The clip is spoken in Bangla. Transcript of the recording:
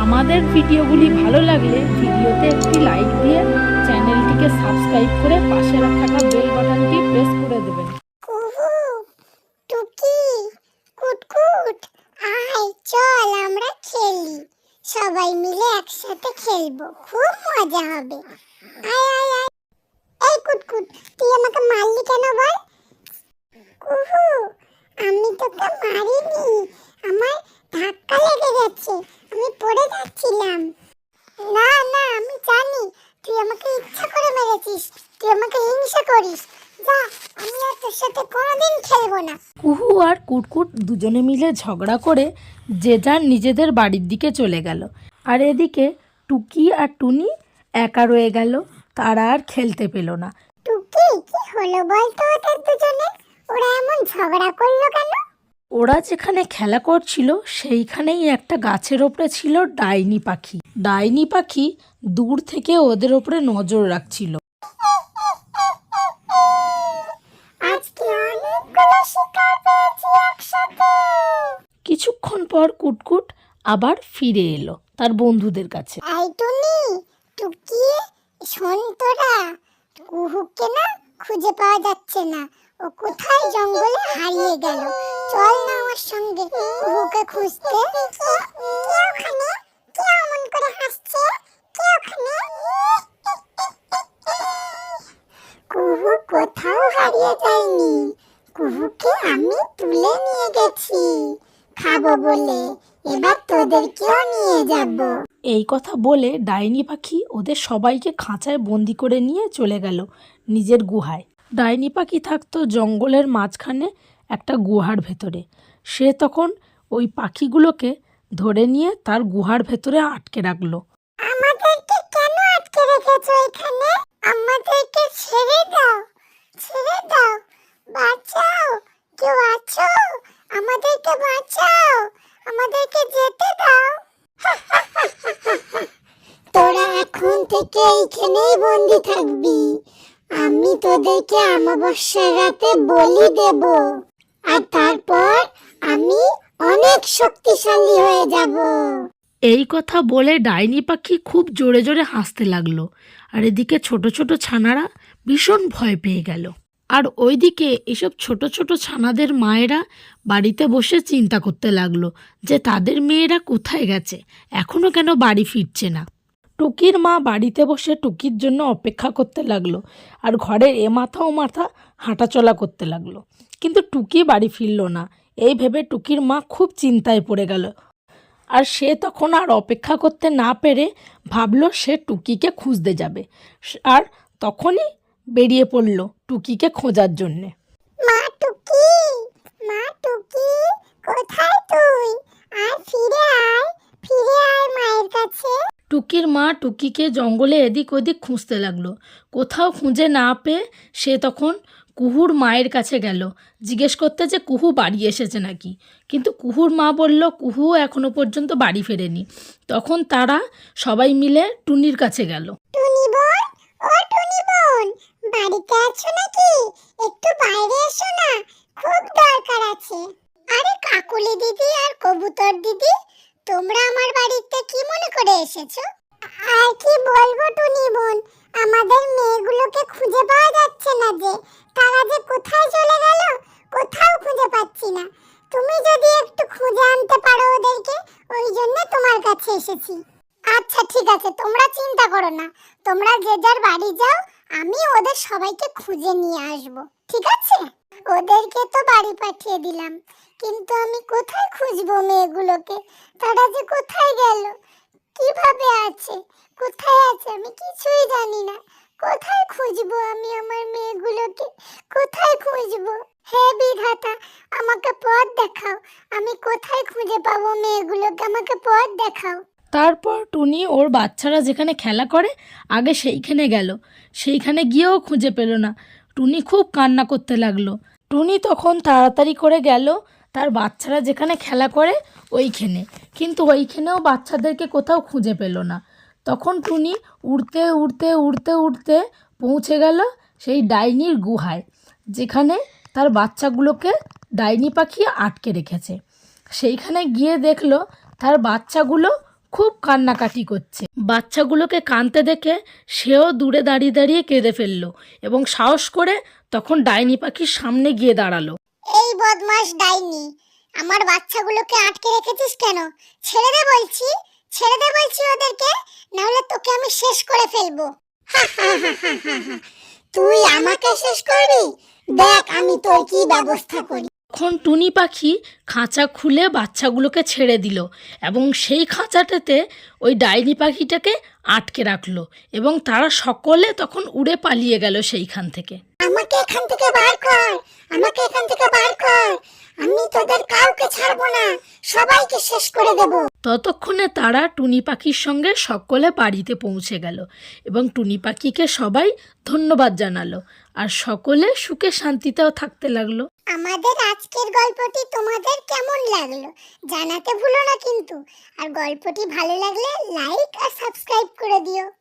আমাদের ভিডিওগুলি ভালো লাগলে ভিডিওতে একটি লাইক দিয়ে চ্যানেলটিকে সাবস্ক্রাইব করে পাশে থাকা বেল বাটনটি প্রেস করে দেবেন। কুহু, টুকি, কুটকুট, আয় চল আমরা খেলি। সবাই মিলে একসাথে খেলবো, খুব মজা হবে। আয় আয় আয়। এই কুটকুট, তুই আমাকে মারলি কেন বল? কুহু, আমি তোকে মারিনি, আমার ধাক্কা লেগে গেছে, আমি পড়ে যাচ্ছিলাম। না না, আমি জানি তুই আমাকে ইচ্ছা করে মেরেছিস, তুই আমাকে হিংসা করিস। যা, আমি আর তোর সাথে কোনোদিন খেলবো না। কুহু আর কুটকুট দুজনে মিলে ঝগড়া করে যে যার নিজেদের বাড়ির দিকে চলে গেল। আর এদিকে টুকি আর টুনি একা রয়ে গেল, তারা আর খেলতে পেল না। টুকি, কি হলো বলতো ওদের দুজনে? ওরা এমন ঝগড়া করলো কেন? ওরা যেখানে খেলা করছিল সেইখানেই একটা গাছের ওপরে ছিল ডাইনি পাখি। ডাইনি পাখি দূর থেকে ওদের ওপরে নজর রাখছিল। আজকে অনেকগুলো শিকার পেয়েছি একসাথে। কিছুক্ষণ পর কুটকুট আবার ফিরে এলো তার বন্ধুদের কাছে। এই টুনি, টুকি, শোন তোরা, কুহুকে না খুঁজে পাওয়া যাচ্ছে না, ও কোথায় জঙ্গলে হারিয়ে গেল। চল না আমার সঙ্গে কুহুকে খুঁজতে। কে ওখানে? কে অমন করে হাসছে? কে ওখানে? কুহু কোথাও হারিয়ে যায়নি, কুহুকে আমি তুলে নিয়ে গেছি খাবো বলে, এবার তোদেরকেও নিয়ে যাব। এই কথা বলে ডাইনি পাখি ওদের সবাইকে খাঁচায় বন্দি করে নিয়ে চলে গেল নিজের গুহায়। ডাইনি পাখি থাকতো জঙ্গলের মাঝখানে একটা গুহার ভেতরে। সে তখন ওই পাখিগুলোকে ধরে নিয়ে তার গুহার ভেতরে আটকে রাখলো। আমাদেরকে কেন আটকে রেখেছো এখানে? আমাদেরকে ছেড়ে দাও, ছেড়ে দাও, বাঁচাও, কেউ আছো? আমাদেরকে বাঁচাও, আমাদেরকে যেতে দাও। তোরা এখন থেকে এইখানেই বন্দি থাকবি, আমি তোদেরকে অমাবস্যার রাতে বলি দেব, আর তারপর আমি অনেক শক্তিশালী হয়ে যাব। এই কথা বলে ডাইনি পাখি খুব জোরে জোরে হাসতে লাগলো। আর এদিকে ছোট ছোট ছানারা ভীষণ ভয় পেয়ে গেল। আর ওইদিকে এসব ছোট ছোট ছানাদের মায়েরা বাড়িতে বসে চিন্তা করতে লাগলো যে তাদের মেয়েরা কোথায় গেছে, এখনো কেন বাড়ি ফিরছে না। টুকির মা বাড়িতে বসে টুকির জন্য অপেক্ষা করতে লাগলো আর ঘরের এ মাথা ও মাথা হাঁটাচলা করতে লাগলো, কিন্তু টুকি বাড়ি ফিরল না। এই ভেবে টুকির মা খুব চিন্তায় পড়ে গেল। আর সে তখন আর অপেক্ষা করতে না পেরে ভাবলো সে টুকিকে খুঁজতে যাবে। আর তখনই বেরিয়ে পড়ল টুকিকে খোঁজার জন্যে। মা টুকি, মা টুকি, কোথায় তুই? আয় ফিরে আয়, ফিরে আয় মায়ের কাছে। টুকির মা টুকিকে জঙ্গলে এদিক ওদিক খুঁজতে লাগলো। কোথাও খুঁজে না পেয়ে সে তখন কুহুর মায়ের কাছে গেল জিজ্ঞেস করতে যে কুহু বাড়ি এসেছে নাকি। কিন্তু কুহুর মা বলল কুহু এখনো পর্যন্ত বাড়ি ফেরেনি। তখন তারা সবাই মিলে টুনির কাছে গেল। টুনি বোন, ও টুনি বোন, বাড়িতে আছো নাকি? একটু বাইরে এসো না, খুব দরকার আছে। আরে কাকুলি দিদি আর কবুতর দিদি, তোমরা আমার বাড়িতে কি মনে করে এসেছো? আর কি বলবো টুনি বোন, আমাদের মেয়েগুলোকে খুঁজে পাওয়া যাচ্ছে না, যে তারা যে কোথায় চলে গেল, কোথাও খুঁজে পাচ্ছি না। তুমি যদি একটু খুঁজে আনতে পারো ওদেরকে, ওই জন্য তোমার কাছে এসেছি। আচ্ছা ঠিক আছে, তোমরা চিন্তা করো না, তোমরা যে যার বাড়ি যাও, আমি ওদের সবাইকে খুঁজে নিয়ে আসব, ঠিক আছে? ওদেরকে তো বাড়ি পাঠিয়ে দিলাম, কিন্তু আমি কোথায় খুঁজবো মেয়েগুলোকে? তারা যে কোথায় গেল, কিভাবে আছে, কোথায় আছে, আমি কিছুই জানি না। কোথায় খুঁজবো আমি আমার মেয়েগুলোকে? কোথায় খুঁজবো? হে বিধাতা, আমাকে পথ দেখাও, আমি কোথায় খুঁজে পাবো মেয়েগুলোকে? আমাকে পথ দেখাও। তারপর টুনি ওর বাচ্চারা যেখানে খেলা করে আগে সেইখানে গেল। সেইখানে গিয়েও খুঁজে পেল না। টুনি খুব কান্না করতে লাগলো। টুনি তখন তাড়াতাড়ি করে গেল তার বাচ্চারা যেখানে খেলা করে ওইখানে, কিন্তু ওইখানেও বাচ্চাদেরকে কোথাও খুঁজে পেল না। তখন টুনি উড়তে উড়তে উড়তে উড়তে পৌঁছে গেল সেই ডাইনির গুহায়, যেখানে তার বাচ্চাগুলোকে ডাইনি পাখি আটকে রেখেছে। সেইখানে গিয়ে দেখলো তার বাচ্চাগুলো খুব কান্নাকাটি করছে। বাচ্চাগুলোকে কাঁদতে দেখে সেও দূরে দাঁড়িয়ে দাঁড়িয়ে কেঁদে ফেললো এবং সাহস করে তখন ডাইনি পাখির সামনে গিয়ে দাঁড়ালো। এই বদমাস ডাইনি, আমার বাচ্চাগুলোকে আটকে রেখেছিস কেন? ছেড়ে দে বলছি, ছেড়ে দে বলছি ওদেরকে, না হলে তোকে আমি শেষ করে ফেলবো। তুই আমাকে শেষ করবি? দেখ আমি তোর কি ব্যবস্থা করি। তখন টুনি পাখি খাঁচা খুলে বাচ্চাগুলোকে ছেড়ে দিল এবং সেই খাঁচাটাতে ওই ডাইনি পাখিটাকে আটকে রাখলো এবং তারা সকলে তখন উড়ে পালিয়ে গেল সেইখান থেকে। আমাকে এখান থেকে বার কর, আমাকে এখান থেকে বার কর, আমি তোদের কাউকে ছাড়বো না, সবাইকে শেষ করে দেব। ততক্ষণে তারা টুনি পাখির সঙ্গে সকলে বাড়িতে পৌঁছে গেল এবং টুনি পাখিকে সবাই ধন্যবাদ জানালো আর সকলে সুখে শান্তিতেও থাকতে লাগলো। আমাদের আজকের গল্পটি তোমাদের কেমন লাগলো জানাতে ভুলো না কিন্তু, আর গল্পটি ভালো লাগলে লাইক আর সাবস্ক্রাইব করে দিও।